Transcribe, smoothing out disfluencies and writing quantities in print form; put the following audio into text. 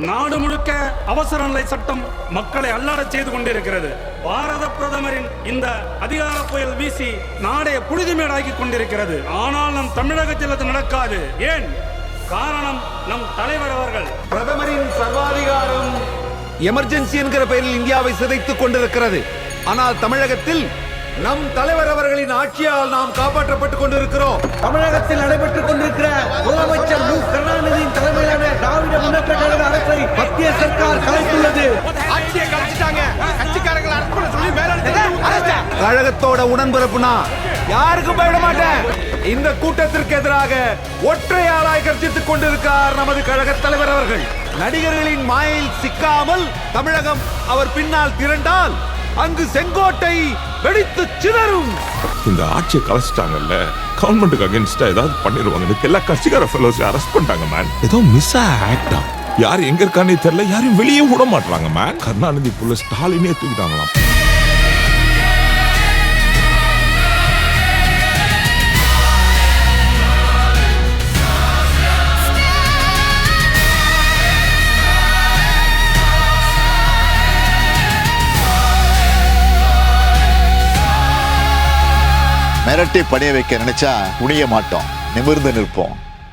நாடு முழுக்க அவசர நிலை சட்டம் மக்களை அல்லாடச் செய்து கொண்டிருக்கிறது. பாரத பிரதமரின் இந்த அதிகார புயல் வீசி நாடே புழுதிமேடாக்கி கொண்டிருக்கிறது. ஆனால் நம் தமிழகத்தில் அது நடக்காது. ஏன்? காரணம் நம் தலைவர் அவர்கள். பிரதமரின் சர்வாதிகாரம் எமர்ஜென்சி என்கிற பெயரில் இந்தியாவை சிதைத்துக் கொண்டிருக்கிறது. ஆனால் தமிழகத்தில் நம் தலைவர் அவர்களின் ஆட்சியால் நாம் காப்பாற்றப்பட்டுக் கொண்டிருக்கிறோம். தமிழகத்தில் நடைபெற்றுக் கொண்டிருக்கிற முதலமைச்சர் மு கருணாநிதியின் தலைமையிலான திராவிட முன்னேற்ற கழக அரசை மத்திய சர்க்கார் கலைத்துள்ளது. கழகத்தோட உடன்பிறப்புனா யாருக்கும் பயப்பட மாட்டேன். இந்த கூட்டத்திற்கு எதிராக ஒற்றையாளாய் கர்ஜித்துக் கொண்டிருக்கிறார் நமது கழக தலைவர் அவர்கள். நடிகர்களின் மாயில் சிக்காமல் தமிழகம் அவர் பின்னால் திரண்டால் அங்கு செங்கோட்டை வெடித்து சிதறும். இந்த ஆட்சியை கலைச்சிட்டாங்கல்ல, கவர்மெண்ட்டுக்கு அகேன்ஸ்டா ஏதாவது பண்ணிடுவாங்க. எல்லா கட்சிக்கார ஃபெலோஸ் அரெஸ்ட் பண்ணிட்டாங்க மேன். ஏதோ மிஸ் ஆக்டா யார் எங்க இருக்கானே தெரியல, யாரும் வெளியே விட மாட்டாங்க மேன். கருணாநிதி புள்ள ஸ்டாலினே தூக்கிட்டாங்களாம். மிரட்டி பணிய வைக்க நினைச்சா துணிய மாட்டோம், நிமிர்ந்து நிற்போம்.